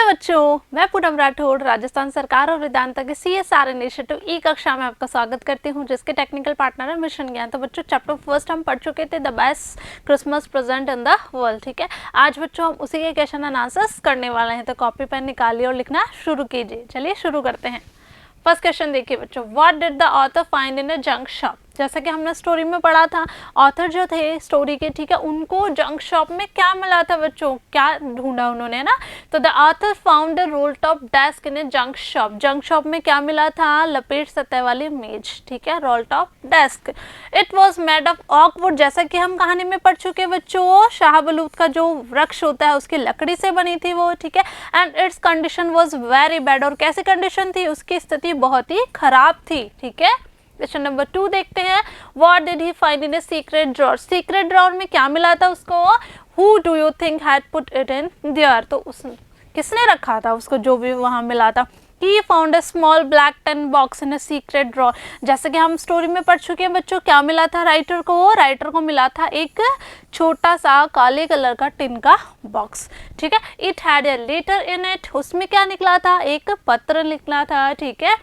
बच्चों, मैं पूनम राठौड़ राजस्थान सरकार और वेदांता के CSR इनिशिएटिव ई कक्षा में आपका स्वागत करती हूं, जिसके टेक्निकल पार्टनर है मिशन ज्ञान। तो बच्चों, चैप्टर फर्स्ट हम पढ़ चुके थे, the best Christmas present in the world. ठीक है, आज बच्चों हम उसी के क्वेश्चन एंड आंसर्स करने वाले हैं, तो कॉपी पेन निकालिए और लिखना शुरू कीजिए। चलिए शुरू करते हैं। फर्स्ट क्वेश्चन देखिए बच्चों, what did the author find in a junk shop. जैसा कि हमने स्टोरी में पढ़ा था, ऑथर जो थे स्टोरी के, ठीक है, उनको जंक शॉप में क्या मिला था बच्चों, क्या ढूंढा उन्होंने ना। तो the author found a role top desk in a junk shop. Junk shop में क्या मिला था, लपेट सतह वाली मेज, ठीक है, role top desk. It was made of ऑक वुड, जैसा कि हम कहानी में पढ़ चुके बच्चों, शाहबलूत का जो वृक्ष होता है उसकी लकड़ी से बनी थी वो, ठीक है। And it's condition was very bad, और कैसी कंडीशन थी, उसकी स्थिति बहुत ही खराब थी, ठीक है। क्वेश्चन नंबर 2 देखते हैं, what did he find in a secret drawer. Secret drawer में क्या मिला था उसको, who do you think had put it in their. तो उस किसने रखा था उसको, जो भी वहां मिला था। He found a small black tin box in a secret drawer. जैसे कि हम स्टोरी में पढ़ चुके हैं बच्चों, क्या मिला था राइटर को मिला था एक छोटा सा काले कलर का टिन का बॉक्स, ठीक है। It had a letter in it, उसमें क्या निकला था, एक पत्र निकला था, ठीक है।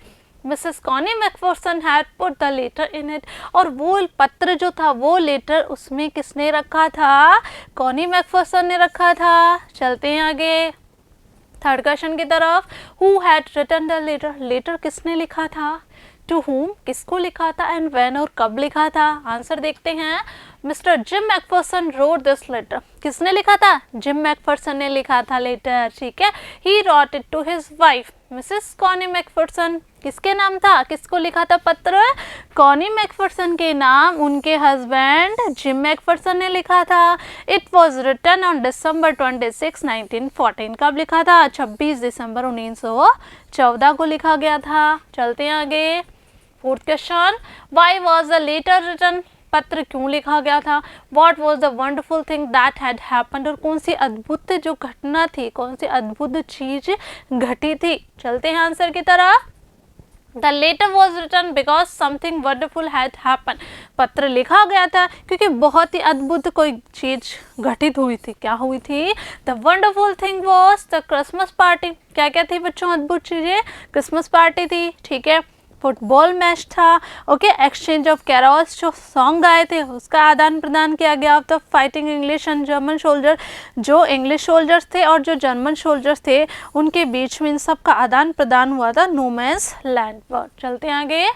Mrs Connie McPherson had put the letter in it, और वो पत्र जो था, वो लेटर उसमें किसने रखा था, कॉनी मैकफर्सन ने रखा था। चलते हैं आगे थर्ड क्वेश्चन की तरफ। Who had written the letter, letter किसने लिखा था, टू हुम किसको लिखा था, एंड व्हेन और कब लिखा था। आंसर देखते हैं। Mr Jim McPherson wrote this letter, किसने लिखा था, जिम मैकफर्सन ने लिखा था लेटर, ठीक है। He wrote it to his wife Mrs Connie McPherson, किसके नाम था, किसको लिखा था पत्र, कॉनी मैकफर्सन के नाम उनके हस्बैंड जिम मैकफर्सन ने लिखा था। It was written on December 26, 1914, कब लिखा था, 26 दिसंबर 1914 को लिखा गया था। चलते हैं आगे fourth question, why was the letter written, पत्र क्यों लिखा गया था। What was the wonderful thing that had happened, और कौन सी अद्भुत जो घटना थी, कौन सी अद्भुत चीज घटी थी। चलते हैं आंसर की तरफ। The letter was written because something wonderful had happen, पत्र लिखा गया था क्योंकि बहुत ही अद्भुत कोई चीज घटित हुई थी। क्या हुई थी, the wonderful thing was the Christmas party. क्या क्या थी बच्चों अद्भुत चीजें, क्रिसमस पार्टी थी, ठीक है। फुटबॉल मैच था, ओके। एक्सचेंज ऑफ कैरोल्स, जो सॉन्ग गाए थे उसका आदान प्रदान किया गया। The fighting English and German soldier, जो इंग्लिश सोल्जर्स थे और जो जर्मन सोल्जर्स थे उनके बीच में इन सब का आदान प्रदान हुआ था नो मैंस लैंड पर। चलते हैं आगे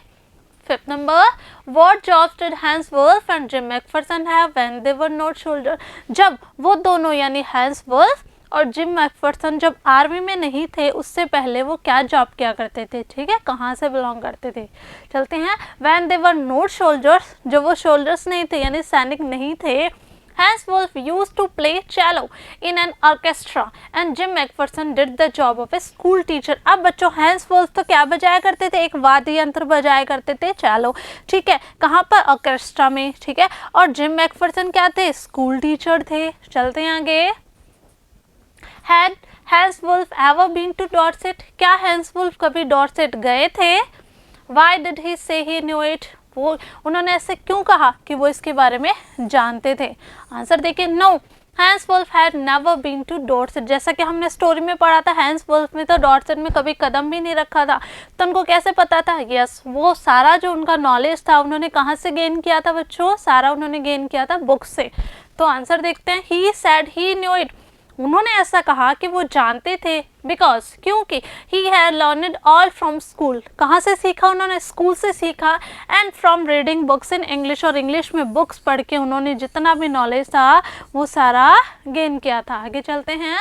fifth number, what jobs did Hans Wolf and Jim McPherson have when they were not soldier. जब वो दोनों यानी हैंस वुल्फ और जिम मैकफर्सन जब आर्मी में नहीं थे, उससे पहले वो क्या जॉब किया करते थे, ठीक है, कहाँ से बिलोंग करते थे। चलते हैं, when they were not soldiers, जो वो सोल्जर्स नहीं थे यानी सैनिक नहीं थे, Hans Wolf used to play cello in an orchestra and Jim McPherson did the job of a school teacher. अब बच्चों हैंस वुल्फ तो क्या बजाया करते थे, एक वाद्य यंत्र बजाया करते थे, चेलो, ठीक है, कहाँ पर, ऑर्केस्ट्रा में, ठीक है। और जिम मैकफर्सन क्या थे, स्कूल टीचर थे। चलते हैं आगे। Had Hans Wolf ever been to Dorset, क्या हैंस वुल्फ कभी डॉर्सेट गए थे। Why did he say he knew it, वो उन्होंने ऐसे क्यों कहा कि वो इसके बारे में जानते थे। आंसर देखिए, no Hans Wolf had never been to Dorset. जैसा कि हमने स्टोरी में पढ़ा था, हैंस वुल्फ ने तो डॉर्सेट में कभी कदम भी नहीं रखा था, तो उनको कैसे पता था। यस, वो सारा जो उनका नॉलेज था उन्होंने कहाँ से गेन किया था बच्चों, सारा उन्होंने गेन किया था बुक से। तो आंसर देखते हैं, ही सैड ही न्यू इट, उन्होंने ऐसा कहा कि वो जानते थे, बिकॉज क्योंकि he had learned all from school, कहाँ से सीखा उन्होंने, स्कूल से सीखा, and from reading books in English, और इंग्लिश में बुक्स पढ़ के उन्होंने जितना भी नॉलेज था वो सारा गेन किया था। आगे चलते हैं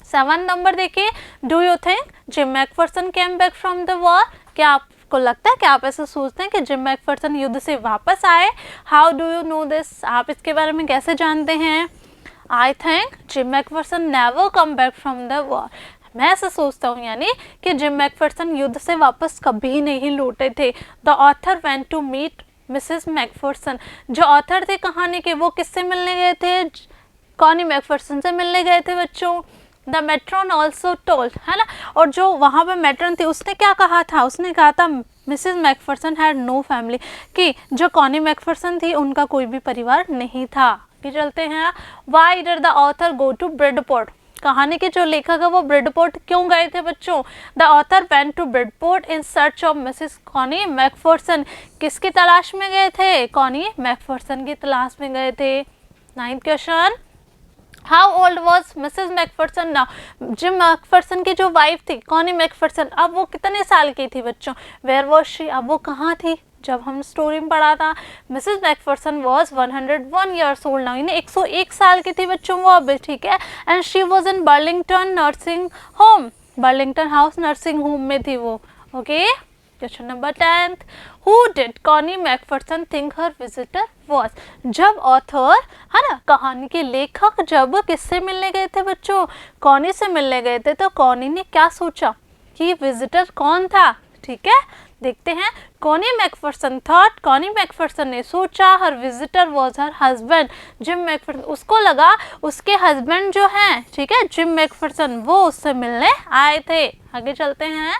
7 नंबर देखिए, do you think gym Macpherson came back from the war, क्या आपको लगता है कि आप ऐसा सोचते हैं कि जिम मैकफर्सन युद्ध से वापस आए। How do you know this, आप इसके बारे में कैसे जानते हैं। I think gym Macpherson never come back from the war, मैं ऐसा सोचता हूँ यानी कि जिम मैकफर्सन युद्ध से वापस कभी नहीं लौटे थे। The author went to meet Mrs Macpherson, जो ऑथर थे कहानी के वो किससे मिलने गए थे, कॉनी मैकफर्सन से मिलने गए थे बच्चों। द मेट्रॉन ऑल्सो टोल्ड, है ना, और जो वहाँ पर मेट्रॉन थी उसने क्या कहा था, उसने कहा था Mrs McPherson had no family, कि जो कॉनी मैकफर्सन थी उनका कोई भी परिवार नहीं था। चलते हैं, why did the author go to Bridport, कहानी के जो लेखक है वो ब्रिडपोर्ट क्यों गए थे बच्चों? The author went to Bridport in search of Mrs Connie McPherson. किसकी तलाश में गए थे? कॉनी मैकफर्सन की तलाश में गए थे। 9th question, how old was Mrs McPherson now? Jim McPherson की जो वाइफ थी कॉनी मैकफर्सन, अब वो कितने साल की थी बच्चों? Where was she? अब वो कहाँ थी? जब हम स्टोरी में पढ़ा था Mrs McPherson was 101 years old now, यानी 101 साल की थी बच्चों वो अब, ठीक है। And she was in Burlington nursing home, Burlington House nursing home में थी वो, okay. Question number 10th, who did Connie Macpherson think her visitor was? जब ऑथर है ना, कहानी के लेखक जब किससे मिलने गए थे बच्चों? कॉनी से मिलने गए थे, तो कॉनी ने क्या सोचा कि विजिटर कौन था? ठीक है, देखते हैं। Connie McPherson thought, Connie McPherson ने सोचा, her visitor was her husband Jim McPherson, उसको लगा उसके हस्बैंड जो हैं, ठीक है, जिम मैकफर्सन, वो उससे मिलने आए थे। आगे चलते हैं।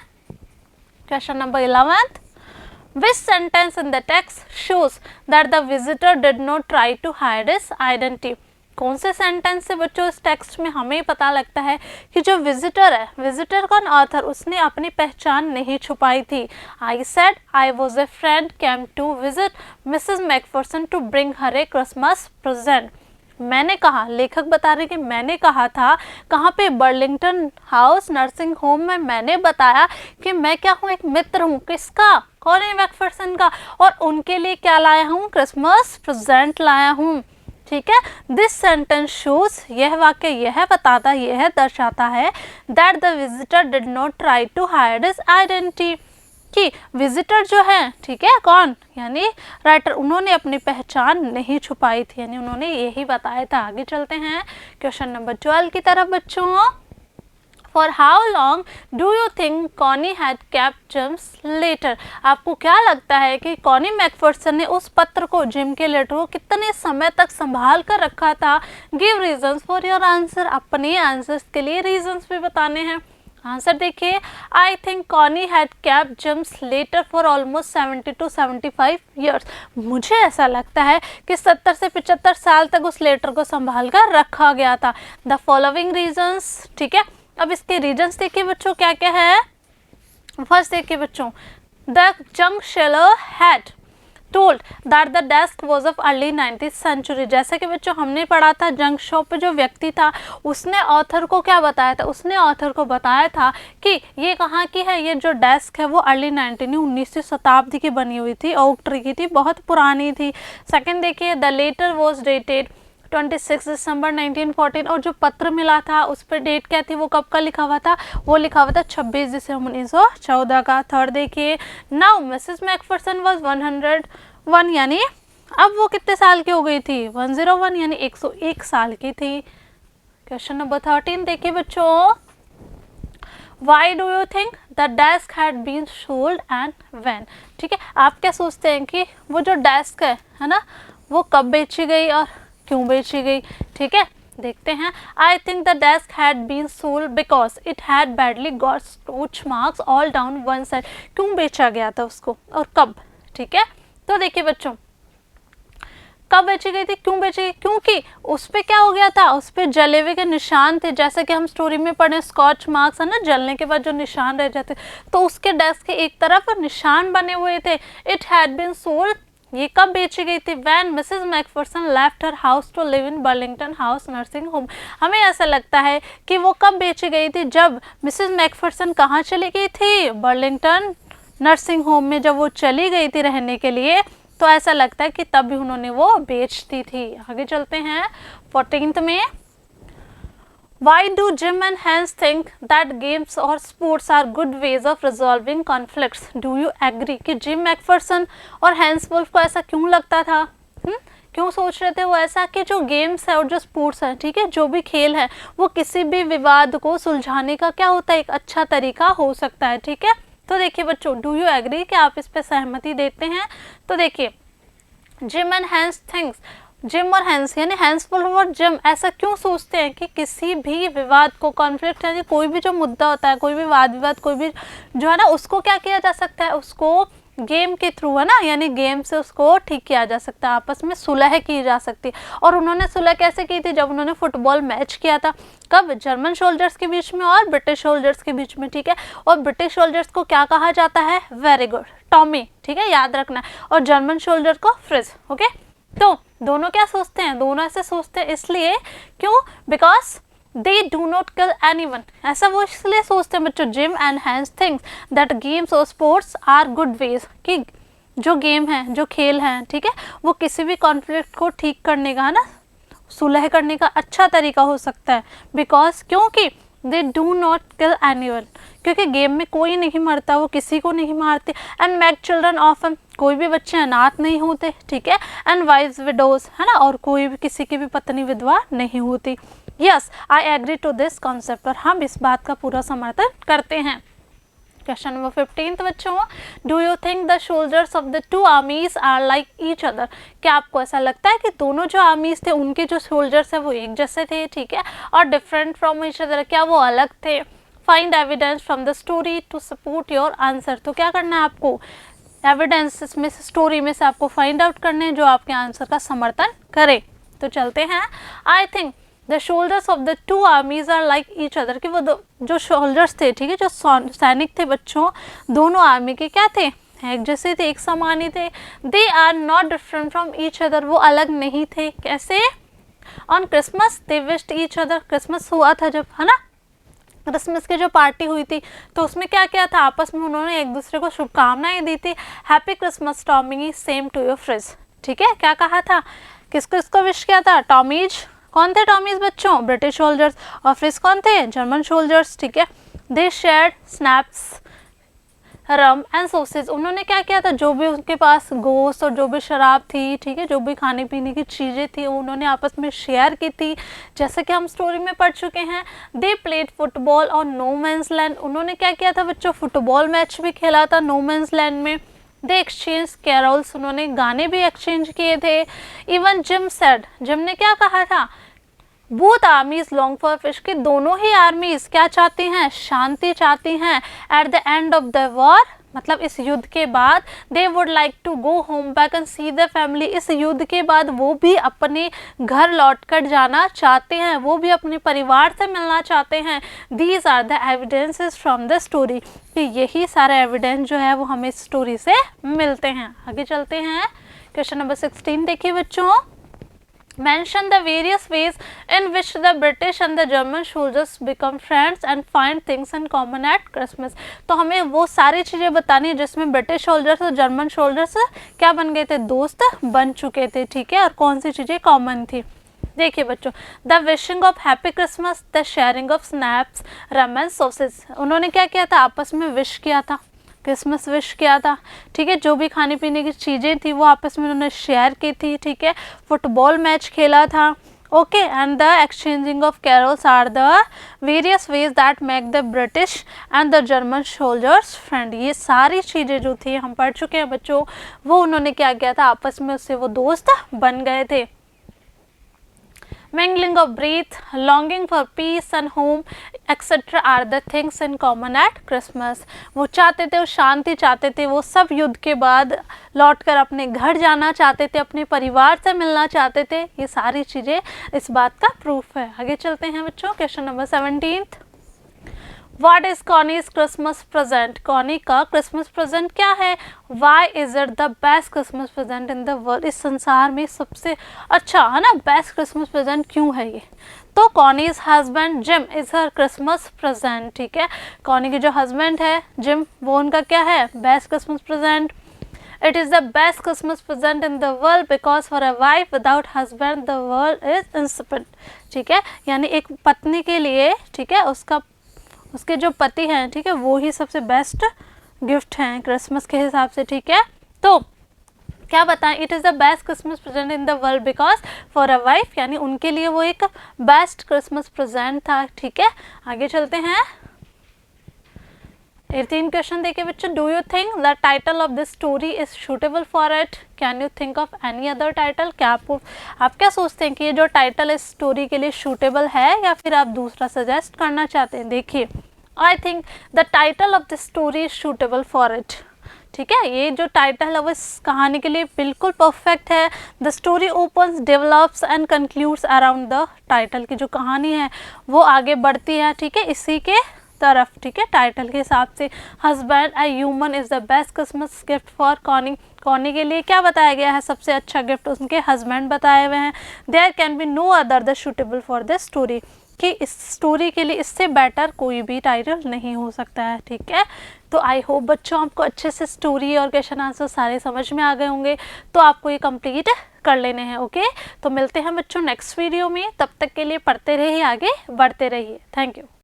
Question number 11th, which sentence in the text shows that the visitor did not try to hide his identity? कौन से सेंटेंस से बच्चों इस टेक्स्ट में हमें पता लगता है कि जो विजिटर है, विजिटर कौन? ऑथर, उसने अपनी पहचान नहीं छुपाई थी। I said I was a friend came to visit Mrs McPherson to bring her a Christmas present. मैंने कहा, लेखक बता रहे कि मैंने कहा था, कहाँ पे? बर्लिंगटन हाउस नर्सिंग होम में मैंने बताया कि मैं क्या हूँ? एक मित्र हूँ। किसका? कॉनी मैकफर्सन का। और उनके लिए क्या लाया हूँ? क्रिसमस प्रेजेंट लाया हूँ, ठीक है। दिस सेंटेंस शोज, यह वाक्य यह बताता, यह दर्शाता है that the visitor did not try to hide his identity, कि विजिटर जो है, ठीक है, कौन? यानी राइटर, उन्होंने अपनी पहचान नहीं छुपाई थी, यानी उन्होंने यही बताया था। आगे चलते हैं क्वेश्चन नंबर 12 की तरफ बच्चों। For how long do you think Connie had kept Jim's letter? आपको क्या लगता है कि कॉनी मैकफर्सन ने उस पत्र को, जिम के लेटर को, कितने समय तक संभाल कर रखा था? Give reasons for your answer, अपने आंसर्स के लिए रीजंस भी बताने हैं। आंसर देखिए, I think Connie had kept Jim's letter for almost 70 to 75 years. मुझे ऐसा लगता है कि 70 से 75 साल तक उस लेटर को संभाल कर रखा गया था। द फॉलोइंग रीजंस, ठीक है। अब इसके रीजंस देखिए बच्चों क्या क्या है। फर्स्ट देखिए बच्चों, the junk seller had told that the desk was of early 19th century. जैसे कि बच्चों हमने पढ़ा था, जंक शॉप पे जो व्यक्ति था उसने ऑथर को क्या बताया था? उसने ऑथर को बताया था कि ये कहाँ की है, ये जो डेस्क है वो अर्ली 19वीं शताब्दी की बनी हुई थी, ओक ट्री की थी, बहुत पुरानी थी। सेकंड देखिए, द लेटर वॉज डेटेड 26 दिसंबर 1914, और जो पत्र मिला था उस पर डेट क्या थी? वो कब का लिखा हुआ था? वो लिखा हुआ था 26 दिसंबर 1914 का। थर्ड देखिए, नाउ मिसेस मैकफर्सन वाज 101, यानी अब वो कितने साल की हो गई थी? 101, यानी 101 साल की थी। क्वेश्चन नंबर 13 देखिए बच्चों, why do you think the desk had been sold and when? ठीक है, आप क्या सोचते हैं कि वो जो डेस्क है ना, वो कब बेची गई और क्यों बेची गई? ठीक है, देखते हैं। I think the desk had been sold because it had badly got scratch marks all down one side. क्यों बेचा गया था उसको और कब? ठीक है, तो देखिए बच्चों, कब बेची गई थी, क्यों बेची गई? क्योंकि उस पर क्या हो गया था? उस पर जले हुए के निशान थे, जैसे कि हम स्टोरी में पढ़े स्कॉच मार्क्स है ना, जलने के बाद जो निशान रह जाते, तो उसके डेस्क के एक तरफ निशान बने हुए थे। इट हैड बीन सोल्ड, ये कब बेची गई थी? When Mrs McPherson left her house to live in Burlington House nursing home. हमें ऐसा लगता है कि वो कब बेची गई थी? जब मिसेस मैकफर्सन कहाँ चली गई थी? बर्लिंगटन नर्सिंग होम में जब वो चली गई थी रहने के लिए, तो ऐसा लगता है कि तब भी उन्होंने वो बेच दी थी। आगे चलते हैं 14th में। Why do Jim and Hans think that games or sports are good ways of resolving conflicts? Do you agree कि जिम मैकफर्सन और हैंस वुल्फ को ऐसा क्यों लगता था? क्यों सोच रहे थे वो ऐसा कि जो गेम्स है और जो स्पोर्ट्स है, ठीक है, जो भी खेल है, वो किसी भी विवाद को सुलझाने का क्या होता है? एक अच्छा तरीका हो सकता है। ठीक है, तो देखिए बच्चों, डू यू एग्री कि आप इस पे सहमति देते हैं? तो देखिए, Jim and Hans thinks, Jim और हैंस यानी हैंस वुल्फ और जिम ऐसा क्यों सोचते हैं कि किसी भी विवाद को, कॉन्फ्लिक्ट यानी कोई भी जो मुद्दा होता है, कोई भी वाद विवाद, कोई भी जो है ना, उसको क्या किया जा सकता है? उसको गेम के थ्रू, है ना, यानी गेम से उसको ठीक किया जा सकता है, आपस में सुलह की जा सकती है। और उन्होंने सुलह कैसे की थी? जब उन्होंने फुटबॉल मैच किया था, कब? जर्मन सोल्जर्स के बीच में और ब्रिटिश सोल्जर्स के बीच में, ठीक है। और ब्रिटिश सोल्जर्स को क्या कहा जाता है? वेरी गुड, टॉमी, ठीक है, याद रखना। और जर्मन सोल्जर को फ्रिज, ओके। तो दोनों क्या सोचते हैं? दोनों ऐसे सोचते हैं इसलिए, क्यों? Because they do not kill anyone. ऐसा वो इसलिए सोचते हैं बच्चों, Jim and Hans things that games और स्पोर्ट्स आर गुड वेज, कि जो गेम है, जो खेल हैं, ठीक है, वो किसी भी कॉन्फ्लिक्ट को ठीक करने का, है ना, सुलह करने का अच्छा तरीका हो सकता है। बिकॉज क्योंकि दे डू नॉट किल एनीवन, क्योंकि गेम में कोई नहीं मरता, वो किसी को नहीं मारते। एंड मेक चिल्ड्रन ऑफन, कोई भी बच्चे अनाथ नहीं होते, ठीक है। एंड वाइव्स विडोज, है ना, और कोई भी किसी की भी पत्नी विधवा नहीं होती। Yes, I agree to this concept, और हम इस बात का पूरा समर्थन करते हैं। क्वेश्चन नंबर 15 बच्चों, do you think the soldiers of the two armies are like each other? क्या आपको ऐसा लगता है कि दोनों जो आर्मीज थे उनके जो सोल्जर्स है वो एक जैसे थे, ठीक है, और डिफरेंट फ्रॉम ईच अदर, क्या वो अलग थे? Find evidence from the story to support your answer. तो क्या करना है आपको? एविडेंस इसमें से, स्टोरी में से आपको फाइंड आउट करने हैं जो आपके आंसर का समर्थन करे। तो चलते हैं। I think the shoulders of the two armies are like each other, कि वो जो शोल्डर्स थे, ठीक है, जो सैनिक थे बच्चों, दोनों आर्मी के क्या थे? एक जैसे थे, एक समान ही थे। They are not different from each other, वो अलग नहीं थे। कैसे? On Christmas they wished each other, Christmas हुआ था जब, है ना, क्रिसमस की जो पार्टी हुई थी, तो उसमें क्या किया था? आपस में उन्होंने एक दूसरे को शुभकामनाएं दी थी। Happy Christmas Tommy, same to your Fritz, ठीक है। क्या कहा था? किसको इसको विश किया था? टॉमीज। कौन थे टॉमीज बच्चों? British soldiers. और फ्रिज कौन थे? जर्मन सोल्जर्स, ठीक है। दे shared snaps, rum and sausage, उन्होंने क्या किया था? जो भी उनके पास गोश्त और जो भी शराब थी, ठीक है, जो भी खाने पीने की चीज़ें थी, उन्होंने आपस में शेयर की थी, जैसे कि हम स्टोरी में पढ़ चुके हैं। They played football on no man's land, उन्होंने क्या किया था बच्चों? फुटबॉल मैच भी खेला था नो मैंस लैंड में। दे एक्सचेंज कैरोल्स, उन्होंने गाने भी एक्सचेंज किए थे। इवन जिम सेड, जिम ने क्या कहा था? बोथ आर्मीज लॉन्ग फॉर फिश, कि दोनों ही आर्मीज क्या चाहती हैं? शांति चाहती हैं। At the end of the war, मतलब इस युद्ध के बाद, they would like to go home back and see the family, इस युद्ध के बाद वो भी अपने घर लौट कर जाना चाहते हैं, वो भी अपने परिवार से मिलना चाहते हैं। These are the evidences from the story, कि यही सारे एविडेंस जो है वो हमें इस स्टोरी से मिलते हैं। आगे चलते हैं। क्वेश्चन नंबर 16 देखिए बच्चों। Mention the various ways in which the British and the German soldiers become friends and find things in common at Christmas। तो हमें वो सारी चीज़ें बतानी है जिसमें ब्रिटिश सोल्जर्स और जर्मन सोल्जर्स क्या बन गए थे? दोस्त बन चुके थे, ठीक है, और कौन सी चीज़ें कॉमन थी। देखिए बच्चों, the wishing of happy Christmas, the sharing of snaps, rum and sausage, उन्होंने क्या किया था? आपस में विश किया था, क्रिसमस विश किया था, ठीक है। जो भी खाने पीने की चीज़ें थी वो आपस में उन्होंने शेयर की थी, ठीक है। फुटबॉल मैच खेला था, okay. And the exchanging of carols are the various ways that make the British and the German soldiers friend. ये सारी चीज़ें जो थी हम पढ़ चुके हैं बच्चों, वो उन्होंने क्या किया था? आपस में उससे वो दोस्त बन गए थे। Mingling of breath, longing for peace and home, etc. are the things in common at Christmas। वो चाहते थे, वो शांति चाहते थे, वो सब युद्ध के बाद लौटकर अपने घर जाना चाहते थे, अपने परिवार से मिलना चाहते थे। ये सारी चीज़ें इस बात का प्रूफ है। आगे चलते हैं बच्चों। Question number 17। What is Connie's Christmas present? Connie का क्रिसमस प्रेजेंट क्या है? Why is it the best Christmas present in the world? इस संसार में सबसे अच्छा, है ना, बेस्ट क्रिसमस प्रेजेंट क्यों है ये? तो Connie's husband Jim is her Christmas present, ठीक है। कॉनी के जो हस्बैंड है जिम, वो उनका क्या है? Best Christmas present. It is the best Christmas present in the world because for a wife without husband the world is insipid, ठीक है। यानी एक पत्नी के लिए, ठीक है, उसके जो पति हैं, ठीक है, वो ही सबसे बेस्ट गिफ्ट हैं क्रिसमस के हिसाब से, ठीक है। तो क्या बताएं? It is the best Christmas present in the world because for a wife, यानी उनके लिए वो एक बेस्ट क्रिसमस प्रेजेंट था, ठीक है। आगे चलते हैं। 18 क्वेश्चन देखिए बच्चों। Do you think the title of this story is suitable for it? Can you think of any other title? क्या आप क्या सोचते हैं कि ये जो टाइटल इस स्टोरी के लिए सूटेबल है या फिर आप दूसरा सजेस्ट करना चाहते हैं? देखिए, I think the title of this story is suitable for it, ठीक है, ये जो टाइटल है वो इस कहानी के लिए बिल्कुल परफेक्ट है। The story opens, develops and concludes around the title की जो कहानी है वो आगे बढ़ती है, ठीक है, इसी के तरफ, ठीक है, टाइटल के हिसाब से। Husband a human is the best Christmas gift for Connie. Connie के लिए क्या बताया गया है, सबसे अच्छा गिफ्ट उनके हस्बैंड बताए हुए हैं। There can be no other the suitable for this story, कि इस स्टोरी के लिए इससे बेटर कोई भी टाइटल नहीं हो सकता है, ठीक है। तो आई होप बच्चों आपको अच्छे से स्टोरी और क्वेश्चन आंसर सारे समझ में आ गए होंगे, तो आपको ये कंप्लीट कर लेने हैं। ओके, तो मिलते हैं बच्चों नेक्स्ट वीडियो में, तब तक के लिए पढ़ते रहिए, आगे बढ़ते रहिए। Thank you.